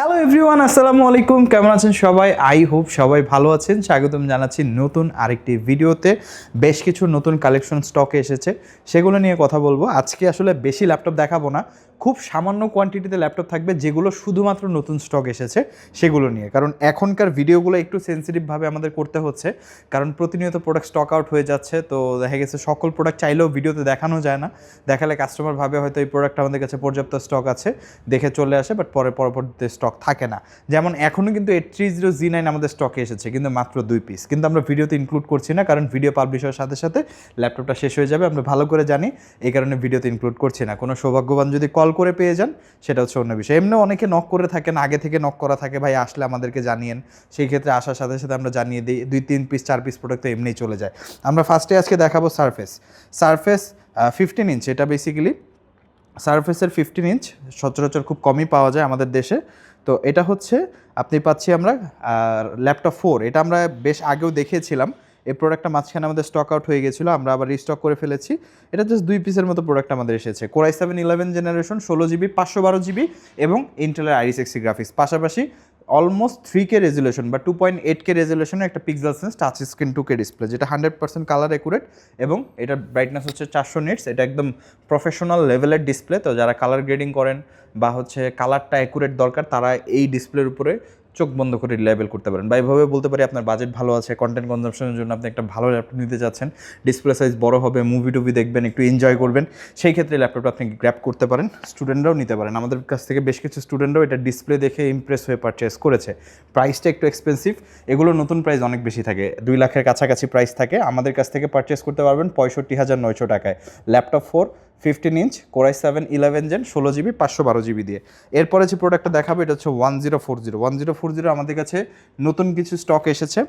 Hello everyone, আসসালামু আলাইকুম। কেমন আছেন সবাই? আই হোপ সবাই ভালো আছেন। স্বাগতম জানাচ্ছি নতুন আরেকটি ভিডিওতে। বেশ কিছু নতুন কালেকশন স্টকে এসেছে, সেগুলো নিয়ে কথা বলবো। আজকে আসলে বেশি ল্যাপটপ দেখাবো না, খুব সামান্য কোয়ান্টিটিতে ল্যাপটপ থাকবে যেগুলো শুধুমাত্র নতুন স্টক এসেছে সেগুলো নিয়ে। কারণ এখনকার ভিডিওগুলো একটু সেন্সিটিভভাবে আমাদের করতে হচ্ছে, কারণ প্রতিনিয়ত প্রোডাক্ট স্টক আউট হয়ে যাচ্ছে। তো দেখা গেছে সকল প্রোডাক্ট চাইলেও ভিডিওতে দেখানো যায় না। দেখালে কাস্টমার ভাবে হয়তো এই প্রোডাক্ট আমাদের কাছে পর্যাপ্ত স্টক আছে, দেখে চলে আসে, বাট পরবর্তীতে স্টক থাকে না। যেমন এখনও কিন্তু 830G9 আমাদের স্টকে এসেছে, কিন্তু মাত্র 2 পিস। কিন্তু আমরা ভিডিওতে ইনক্লুড করছি না, কারণ ভিডিও পাবলিশ হওয়ার সাথে সাথে ল্যাপটপটা শেষ হয়ে যাবে, আমরা ভালো করে জানি। এই কারণে ভিডিওতে ইনক্লুড করছি না। কোনো সৌভাগ্যবান যদি কল করে পেয়ে যান, সেটা হচ্ছে অন্য বিষয়। এমনিও অনেকে নক করে থাকেন, আগে থেকে নক করা থাকে, ভাই আসলে আমাদেরকে জানিয়েন। সেই ক্ষেত্রে আসার সাথে সাথে আমরা জানিয়ে দিই। 2-3 পিস 4 পিস প্রোডাক্ট তো এমনিই চলে যায়। আমরা ফার্স্টে আজকে দেখাবো সারফেস 15 ইঞ্চ। এটা বেসিক্যালি সারফেসের 15 ইঞ্চ সচরাচর খুব কমই পাওয়া যায় আমাদের দেশে। তো এটা হচ্ছে আপনি পাচ্ছি আমরা ল্যাপটপ 4। এটা আমরা বেশ আগেও দেখিয়েছিলাম। এই প্রোডাক্টটা মাঝখানে আমাদের স্টক আউট হয়ে গেছিলো, আমরা আবার রিস্টক করে ফেলেছি। এটা জাস্ট 2 পিসের মতো প্রোডাক্ট আমাদের এসেছে। Core i7 11 generation, 16GB 512GB এবং ইন্টেলের i6 গ্রাফিক্স, পাশাপাশি অলমোস্ট 3K রেজুলেশন বা 2.8K রেজুলেশনের একটা pixel sense touch screen 2K display, যেটা 100% কালার অ্যাকুরেট এবং এটার ব্রাইটনেস হচ্ছে 400 নিটস। এটা একদম প্রফেশনাল লেভেলের ডিসপ্লে। তো যারা কালার গ্রেডিং করেন বা হচ্ছে কালারটা অ্যাকুরেট দরকার, তারা এই ডিসপ্লের উপরে চোখ বন্ধ করে লেবেল করতে পারেন। বা এইভাবে বলতে পারি, আপনার বাজেট ভালো আছে, কন্টেন্ট কনজাম্পশনের জন্য আপনি একটা ভালো ল্যাপটপ নিতে যাচ্ছেন, ডিসপ্লে সাইজ বড় হবে, মুভি টুভি দেখবেন, একটু এনজয় করবেন, সেই ক্ষেত্রে ল্যাপটপটা আপনি গ্র্যাব করতে পারেন। স্টুডেন্টরাও নিতে পারেন। আমাদের কাছ থেকে বেশ কিছু স্টুডেন্টরাও এটা ডিসপ্লে দেখে ইমপ্রেস হয়ে পারচেস করেছে। প্রাইসটা একটু এক্সপেন্সিভ, এগুলো নতুন প্রাইস অনেক বেশি থাকে, 2 লাখের কাছাকাছি প্রাইস থাকে। আমাদের কাছ থেকে পারচেস করতে পারবেন 65,900 টাকায় laptop 4 15 inch Core i7 11 Gen 16GB 512GB দিয়ে। এরপরে যে প্রোডাক্টটা দেখাবো এটা হচ্ছে 1040 আমাদের কাছে নতুন কিছু স্টক এসেছে।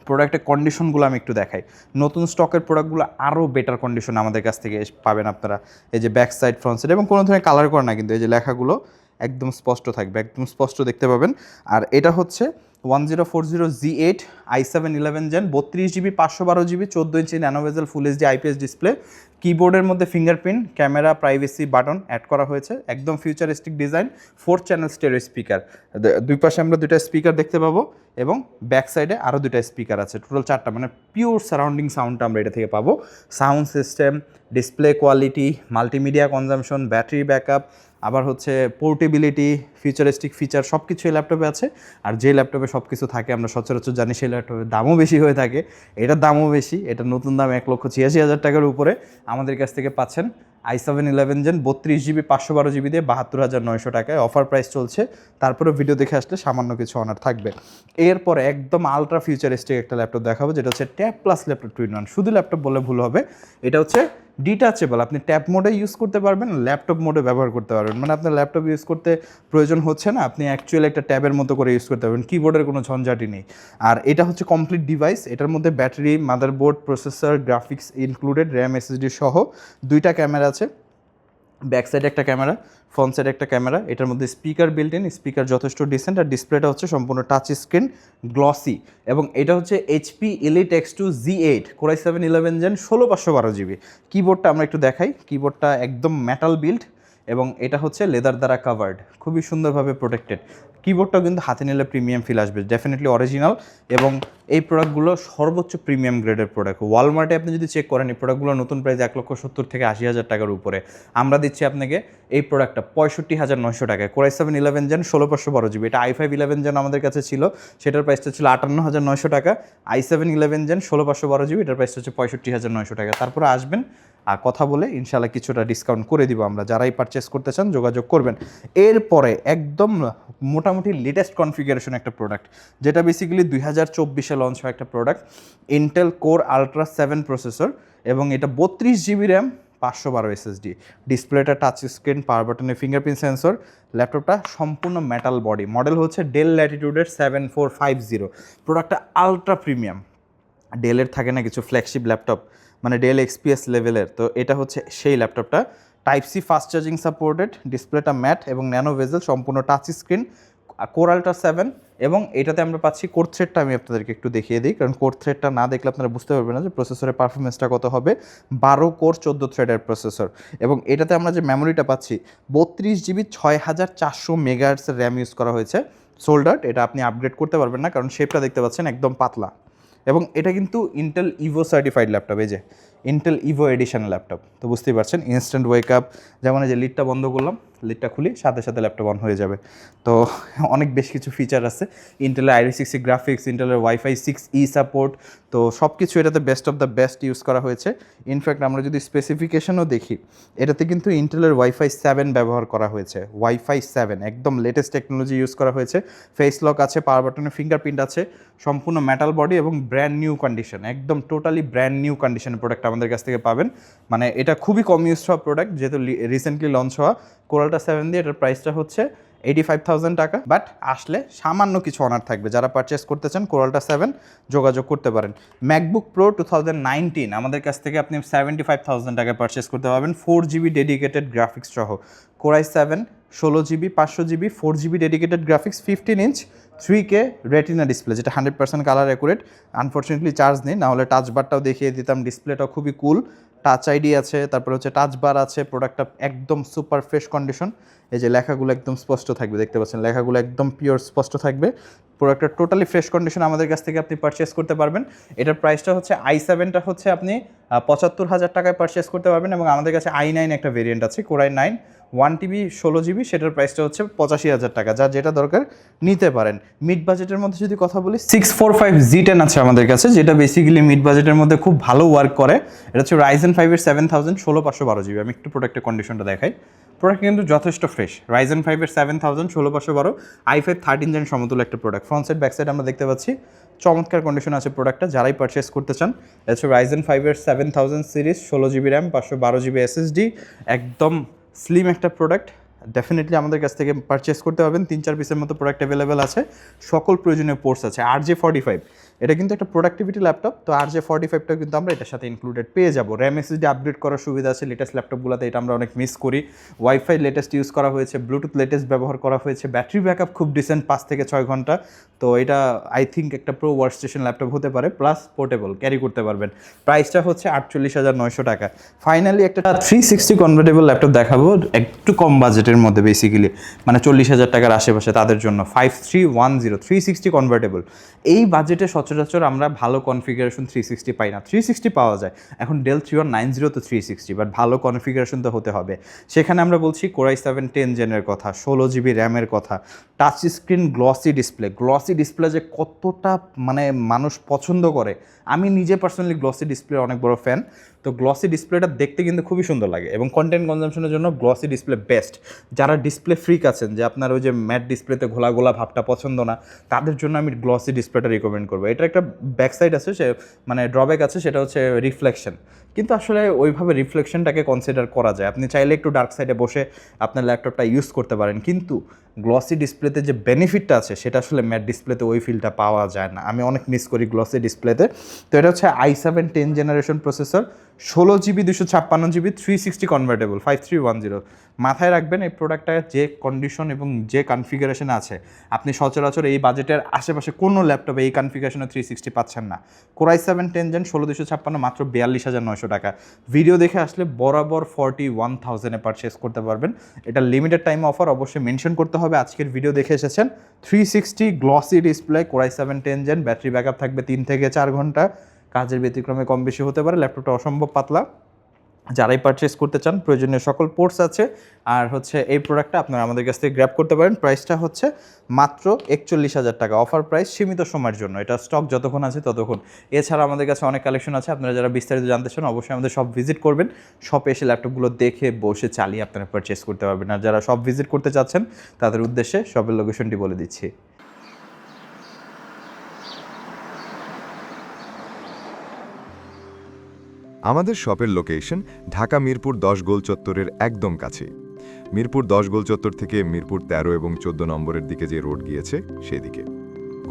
প্রোডাক্টের কন্ডিশনগুলো আমি একটু দেখাই। নতুন স্টকের প্রোডাক্টগুলো আরও বেটার কন্ডিশন আমাদের কাছ থেকে পাবেন আপনারা। এই যে ব্যাক সাইড, ফ্রন্ট সাইড এবং কোনো ধরনের কালার করা না, কিন্তু এই যে লেখাগুলো একদম স্পষ্ট থাকবে, একদম স্পষ্ট দেখতে পাবেন। আর এটা হচ্ছে 1040G8 i7 11 Gen 32GB 512GB 14 inch nano bezel full HD IPS display. কিবোর্ডের মধ্যে fingerprint, camera, privacy button add করা হয়েছে। একদম futuristic design, 4 channel stereo speaker. দুই পাশে আমরা 2টা স্পিকার দেখতে পাবো এবং ব্যাক সাইডে আরও 2টা স্পিকার আছে। টোটাল 4টা, মানে পিওর সারাউন্ডিং সাউন্ডটা আমরা এটা থেকে পাবো। Sound system, display quality, multimedia consumption, battery backup, আবার হচ্ছে পোর্টেবিলিটি, ফিউচারিস্টিক ফিচার সব কিছু এই ল্যাপটপে আছে। আর যে ল্যাপটপে সব কিছু থাকে আমরা সচরাচর জানি, সেই ল্যাপটপের দামও বেশি হয়ে থাকে। এটার দামও বেশি, এটা নতুন দাম 1,86,000 টাকার উপরে। আমাদের কাছ থেকে পাচ্ছেন i7 11 Gen 32GB 512GB দিয়ে 72,900 টাকায় অফার প্রাইস চলছে। তারপরে ভিডিও দেখে আসলে সামান্য কিছু অনার থাকবে। এরপরে একদম আলট্রা ফিউচারিস্টিক একটা ল্যাপটপ দেখাবো, যেটা হচ্ছে ট্যাব প্লাস ল্যাপটপ 2-in-1। শুধু ল্যাপটপ বললে ভুল হবে, এটা হচ্ছে ডিটাচেবল। আপনি ট্যাব মোডে ইউজ করতে পারবেন, ল্যাপটপ মোডে ব্যবহার করতে পারবেন। মানে আপনার ল্যাপটপ ইউজ করতে প্রয়োজন হচ্ছে না, আপনি অ্যাকচুয়ালি একটা ট্যাবের মতো করে ইউজ করতে পারবেন, কিবোর্ডের কোনো ঝঞ্ঝাটই নেই। আর এটা হচ্ছে কমপ্লিট ডিভাইস। এটার মধ্যে battery, motherboard, processor, graphics included, RAM, SSD সহ 2টা ক্যামেরা আছে। ব্যাক সাইডে একটা ক্যামেরা, ফ্রন্ট সাইডে একটা ক্যামেরা। এটার মধ্যে স্পিকার বিল্ট ইন, স্পিকার যথেষ্ট ডিসেন্ট। আর ডিসপ্লেটা হচ্ছে সম্পূর্ণ টাচ স্ক্রিন, গ্লসি। এবং এটা হচ্ছে HP Elite X2 Z8 Core i7 11 Gen 16/512GB। কিবোর্ডটা আমরা একটু দেখাই। কিবোর্ডটা একদম মেটাল বিল্ড এবং এটা হচ্ছে লেদার দ্বারা কাভার্ড, খুবই সুন্দরভাবে প্রোটেক্টেড। কিবোর্ডটাও কিন্তু হাতে নিলে প্রিমিয়াম ফিল আসবে, ডেফিনেটলি অরিজিনাল। এবং এই প্রোডাক্টগুলো সর্বোচ্চ প্রিমিয়াম গ্রেডের প্রোডাক্ট। ওয়ালমার্টে আপনি যদি চেক করেন, এই প্রোডাক্টগুলো নতুন প্রাইস 1,70,000 থেকে 80,000 টাকার উপরে। আমরা দিচ্ছি আপনাকে এই প্রোডাক্টটা 65,900 টাকায়। Core i7 11 Gen 16/512GB। এটা i5 11 Gen আমাদের কাছে ছিল, সেটার প্রাইসটা ছিল 58,900 টাকা। i7 11 Gen 16/512GB, এটার প্রাইসটা হচ্ছে 65,900 টাকা। তারপরে আসবেন আর কথা বলে ইনশাল্লাহ কিছুটা ডিসকাউন্ট করে দিব আমরা। যারাই পারচেস করতে চান যোগাযোগ করবেন। এরপরে একদম মোটামুটি লেটেস্ট কনফিগারেশন একটা প্রোডাক্ট, যেটা বেসিক্যালি 2024-এ লঞ্চ হয় একটা product. Intel Core Ultra 7 processor এবং এটা 32GB র্যাম, 512 এসএসডি। ডিসপ্লেটা টাচ স্ক্রিন, পাওয়ার বাটনে ফিঙ্গারপ্রিন্ট সেন্সর। ল্যাপটপটা সম্পূর্ণ মেটাল বডি, মডেল হচ্ছে ডেল ল্যাটিটিউডের 7450। প্রোডাক্টটা আলট্রা প্রিমিয়াম। ডেলের থাকে না কিছু ফ্ল্যাগশিপ ল্যাপটপ, মানে ডেল XPS লেভেলের, তো এটা হচ্ছে সেই ল্যাপটপটা। Type C fast charging supported, ডিসপ্লেটা ম্যাট এবং ন্যানো ভেজেল, সম্পূর্ণ টাচ স্ক্রিন, কোর আল্ট্রা 7 এবং এটাতে আমরা পাচ্ছি কোর থ্রেডটা আমি আপনাদেরকে একটু দেখিয়ে দিই, কারণ কোর থ্রেডটা না দেখলে আপনারা বুঝতে পারবেন না যে প্রসেসরের পারফরমেন্সটা কত হবে। 12 কোর 14 থ্রেডের প্রসেসর, এবং এটাতে আমরা যে মেমোরিটা পাচ্ছি 32 GB 6400 মেগাহার্টসের র্যাম ইউজ করা হয়েছে। সোল্ডার্ড, এটা আপনি আপগ্রেড করতে পারবেন না, কারণ শেপটা দেখতে পাচ্ছেন একদম পাতলা। এবং এটা কিন্তু ইন্টেল ইভো সার্টিফাইড ল্যাপটপ, এই যে ইন্টেল ইভো এডিশন ল্যাপটপ, তো বুঝতেই পারছেন ইনস্ট্যান্ট ওয়েক আপ, যেমন এই যে লিডটা বন্ধ করলাম, লিডটা খুলি সাথে সাথে ল্যাপটপ অন হয়ে যাবে। তো অনেক বেশ কিছু ফিচার আছে, ইন্টেলের i360 গ্রাফিক্স, ইন্টেলের ওয়াইফাই 6E সাপোর্ট, তো সব কিছু এটাতে best of the best use করা হয়েছে। ইনফ্যাক্ট আমরা যদি স্পেসিফিকেশনও দেখি, এটাতে কিন্তু ইন্টেলের ওয়াইফাই 7 ব্যবহার করা হয়েছে, ওয়াইফাই 7 একদম লেটেস্ট টেকনোলজি ইউজ করা হয়েছে। ফেস লক আছে, পাওয়ার বাটনের ফিঙ্গারপ্রিন্ট আছে, সম্পূর্ণ মেটাল বডি এবং ব্র্যান্ড নিউ কন্ডিশন, একদম টোটালি ব্র্যান্ড নিউ কন্ডিশনের প্রোডাক্ট আমাদের কাছ থেকে পাবেন। মানে এটা খুবই কম ইউজ হওয়া প্রোডাক্ট, যেহেতু রিসেন্টলি লঞ্চ হওয়া। কোর আল্ট্রা 7 দিয়ে এটার প্রাইসটা হচ্ছে 85,000 টাকা, বাট আসলে সামান্য কিছু অনার থাকবে। যারা পারচেস করতে চান কোর আল্ট্রা 7 যোগাযোগ করতে পারেন। ম্যাকবুক প্রো 2019 আমাদের কাছ থেকে আপনি 75,000 টাকায় পারচেস করতে পারবেন, 4GB ডেডিকেটেড গ্রাফিক্স সহ। Core i7 16GB 500GB 4GB dedicated graphics, 15 inch 3K retina display, যেটা 100% কালার অ্যাকুরেট। আনফর্চুনেটলি চার্জ নেই, নাহলে টাচ বারটাও দেখিয়ে দিতাম। ডিসপ্লেটাও খুবই কুল, টাচ আইডি আছে, তারপরে হচ্ছে টাচ বার আছে। প্রোডাক্টটা একদম সুপার ফ্রেশ কন্ডিশন, এই যে লেখাগুলো একদম স্পষ্ট থাকবে, দেখতে পাচ্ছেন লেখাগুলো একদম পিওর স্পষ্ট থাকবে। প্রোডাক্টটা টোটালি ফ্রেশ কন্ডিশন আমাদের কাছ থেকে আপনি পারচেস করতে পারবেন। এটার প্রাইসটা হচ্ছে i7টা হচ্ছে আপনি 75,000 টাকায় পারচেস করতে পারবেন, এবং আমাদের কাছে i9 একটা ভেরিয়েন্ট আছে, কোর i9 1TB 16GB, সেটার প্রাইসটা হচ্ছে 85,000 টাকা। যার যেটা দরকার নিতে পারেন। মিড বাজেটের মধ্যে যদি কথা বলি, 645 Z10 আছে আমাদের কাছে, যেটা বেসিক্যালি মিড বাজেটের মধ্যে খুব ভালো ওয়ার্ক করে। এটা হচ্ছে Ryzen 5-এর 7000 16512GB। আমি একটু প্রোডাক্টের কন্ডিশনটা দেখাই, প্রোডাক্ট কিন্তু যথেষ্ট ফ্রেশ। Ryzen 5-এর 7000 16512, i5 13 জেন সমতুল্য একটা product. Front side back side আমরা দেখতে পাচ্ছি চমৎকার কন্ডিশন আছে প্রোডাক্টটা, যারাই পারচেস করতে চান। এটা হচ্ছে Ryzen 5-এর 7000 series, 16GB RAM 512GB SSD, একদম স্লিম একটা প্রোডাক্ট। ডেফিনেটলি আমাদের কাছ থেকে পারচেস করতে পারবেন। 3-4 পিসের মতো প্রোডাক্ট অ্যাভেলেবেল আছে, সকল প্রয়োজনীয় পোর্টস আছে। RJ45 এটা কিন্তু একটা প্রোডাক্টিভিটি ল্যাপটপ, তো RJ45টাও কিন্তু আমরা এটার সাথে ইনক্লুডেড পেয়ে যাবো। র্যাম SSD আপগ্রেড করার সুবিধা আছে লেটেস্ট ল্যাপটপগুলোতে, এটা আমরা অনেক মিস করি। ওয়াইফাই লেটেস্ট ইউজ করা হয়েছে, ব্লুটুথ লেটেস্ট ব্যবহার করা হয়েছে, ব্যাটারি ব্যাকআপ খুব ডিসেন্ট, 5 থেকে 6 ঘন্টা। তো এটা আই থিঙ্ক একটা প্রো ওয়ার্কস্টেশন ল্যাপটপ হতে পারে, প্লাস পোর্টেবল, ক্যারি করতে পারবেন। প্রাইসটা হচ্ছে 48,900 টাকা। ফাইনালি একটা 360 কনভার্টেবল ল্যাপটপ দেখাবো, একটু কম বাজেটের মধ্যে, বেসিক্যালি মানে 40,000 টাকার আশেপাশে, তাদের জন্য 5310 360 কনভার্টেবল। এই বাজেটে সচরাচর আমরা ভালো কনফিগারেশন 360 পাই না। 360 পাওয়া যায় এখন, ডেল 3190 তো 360, বাট ভালো কনফিগারেশন তো হতে হবে। সেখানে আমরা বলছি কোর i7 10 জেনের কথা, 16GB র্যামের কথা, টাচ স্ক্রিন গ্লসি ডিসপ্লে যে কতটা মানে মানুষ পছন্দ করে। আমি নিজে পার্সোনালি গ্লসি ডিসপ্লের অনেক বড় ফ্যান। তো গ্লসি ডিসপ্লেটা দেখতে কিন্তু খুবই সুন্দর লাগে, এবং কন্টেন্ট কনজামশনের জন্য গ্লসি ডিসপ্লে বেস্ট। যারা ডিসপ্লে ফ্রিক আছেন, যে আপনার ওই যে ম্যাট ডিসপ্লেতে ঘোলা গোলা ভাবটা পছন্দ না, তাদের জন্য আমি গ্লসি ডিসপ্লেটা রিকমেন্ড করবো। এটার একটা ব্যাক সাইড আছে, সে মানে ড্রব্যাক আছে, সেটা হচ্ছে রিফ্লেকশন। কিন্তু আসলে ওইভাবে রিফ্লেকশনটাকে কনসিডার করা যায়, আপনি চাইলে একটু ডার্ক সাইডে বসে আপনার ল্যাপটপটা ইউজ করতে পারেন, কিন্তু গ্লসি ডিসপ্লেতে যে বেনিফিটটা আছে সেটা আসলে ম্যাট ডিসপ্লেতে ওই ফিলটা পাওয়া যায় না। আমি অনেক মিস করি গ্লসি ডিসপ্লেতে। তো এটা হচ্ছে i7 10 generation processor, 16GB 256GB 360 convertible, 5310। মাথায় রাখবেন এই প্রোডাক্টটা যে কন্ডিশন এবং যে কনফিগারেশন আছে, আপনি সচরাচর এই বাজেটের আশেপাশে কোনো ল্যাপটপে এই কনফিগারেশনে 360 পাচ্ছেন না। কোর i7 10 জেন 16256 মাত্র 42,900 টাকা। ভিডিও দেখে আসলে বরাবর 41,000-এ পারচেস করতে পারবেন। এটা লিমিটেড টাইম অফার, অবশ্যই মেনশন করতে হবে আজকের ভিডিও দেখে এসেছেন। 360 glossy display, core i7 10 gen, battery backup থাকবে 3 থেকে 4 ঘন্টা। কাজের ব্যতিক্রমে কম বেশি হতে পারে, ল্যাপটপটা অসম্ভব পাতলা। যারাই পারচেস করতে চান প্রয়োজনীয় সকল পোর্টস আছে। আর হচ্ছে এই প্রোডাক্টটা আপনারা আমাদের কাছ থেকে গ্র্যাব করতে পারেন। প্রাইসটা হচ্ছে মাত্র 41,000 টাকা, অফার প্রাইস, সীমিত সময়ের জন্য। এটা স্টক যতক্ষণ আছে ততক্ষণ। এছাড়া আমাদের কাছে অনেক কালেকশন আছে, আপনারা যারা বিস্তারিত জানতে চান অবশ্যই আমাদের শপ ভিজিট করবেন। শপে এসে ল্যাপটপগুলো দেখে বসে চালিয়ে আপনারা পারচেস করতে পারবেন। আর যারা শপ ভিজিট করতে চাচ্ছেন তাদের উদ্দেশ্যে শপের লোকেশনটি বলে দিচ্ছি। আমাদের শপের লোকেশন ঢাকা মিরপুর 10 গোল চত্বরের একদম কাছে। মিরপুর 10 গোল চত্বর থেকে মিরপুর 13 এবং 14 নম্বরের দিকে যে রোড গিয়েছে সেদিকে।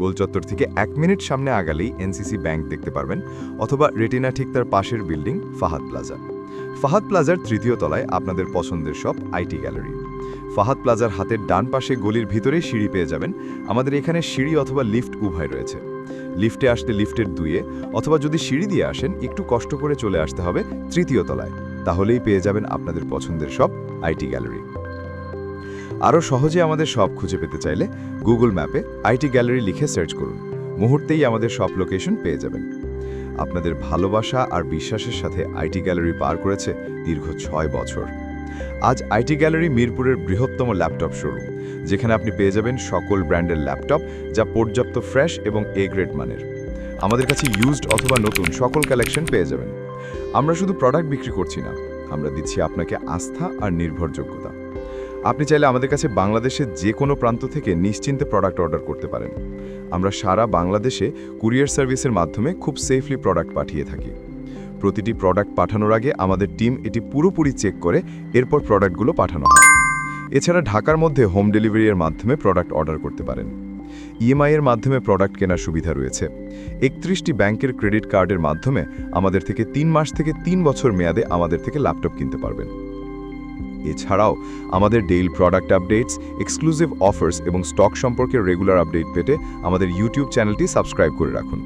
গোল চত্বর থেকে 1 মিনিট সামনে আগালেই এনসিসি ব্যাংক দেখতে পারবেন, অথবা রেটিনা ঠিক তার পাশের বিল্ডিং ফাহাদ প্লাজা। ফাহাদ প্লাজার 3য় তলায় আপনাদের পছন্দের শপ আইটি গ্যালারি। ফাহাদ প্লাজার হাতের ডান পাশে গলির ভিতরেই সিঁড়ি পেয়ে যাবেন। আমাদের এখানে সিঁড়ি অথবা লিফট উভয় রয়েছে। লিফটে আসতে লিফটের 2-এ, অথবা যদি সিঁড়ি দিয়ে আসেন একটু কষ্ট করে চলে আসতে হবে 3য় তলায়। তাহলেই পেয়ে যাবেন আপনাদের পছন্দের সব আইটি গ্যালারি। আরও সহজে আমাদের শপ খুঁজে পেতে চাইলে গুগল ম্যাপে আইটি গ্যালারি লিখে সার্চ করুন। মুহূর্তেই আমাদের শপ লোকেশন পেয়ে যাবেন। আপনাদের ভালোবাসা আর বিশ্বাসের সাথে আইটি গ্যালারি পার করেছে দীর্ঘ 6 বছর। আজ আইটি গ্যালারি মিরপুরের বৃহত্তম ল্যাপটপ শোরুম, যেখানে আপনি পেয়ে যাবেন সকল ব্র্যান্ডের ল্যাপটপ, যা পর্যাপ্ত ফ্রেশ এবং এ গ্রেড মানের। আমাদের কাছে ইউজড অথবা নতুন সকল কালেকশন পেয়ে যাবেন। আমরা শুধু প্রোডাক্ট বিক্রি করছি না, আমরা দিচ্ছি আপনাকে আস্থা আর নির্ভরযোগ্যতা। আপনি চাইলে আমাদের কাছে বাংলাদেশের যে কোনো প্রান্ত থেকে নিশ্চিন্তে প্রোডাক্ট অর্ডার করতে পারেন। আমরা সারা বাংলাদেশে কুরিয়ার সার্ভিসের মাধ্যমে খুব সেফলি প্রোডাক্ট পাঠিয়ে থাকি। প্রতিটি প্রোডাক্ট পাঠানোর আগে আমাদের টিম এটি পুরোপুরি চেক করে এরপর প্রোডাক্টগুলো পাঠানো হয়। এছাড়া ঢাকার মধ্যে হোম ডেলিভারির মাধ্যমে প্রোডাক্ট অর্ডার করতে পারেন। ইএমআই এর মাধ্যমে প্রোডাক্ট কেনার সুবিধা রয়েছে। 31টি ব্যাংকের ক্রেডিট কার্ডের মাধ্যমে আমাদের থেকে 3 মাস থেকে 3 বছর মেয়াদে আমাদের থেকে ল্যাপটপ কিনতে পারবেন। এছাড়াও আমাদের daily product updates, exclusive offers এবং স্টক সম্পর্কে রেগুলার আপডেট পেতে আমাদের ইউটিউব চ্যানেলটি সাবস্ক্রাইব করে রাখুন।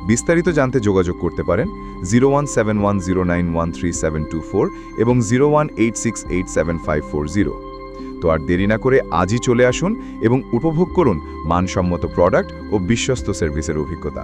বিস্তারিত জানতে যোগাযোগ করতে পারেন 0171091374 এবং 0186875540। তো আর দেরি না করে আজই চলে আসুন এবং উপভোগ করুন মানসম্মত প্রোডাক্ট ও বিশ্বস্ত সার্ভিসের অভিজ্ঞতা।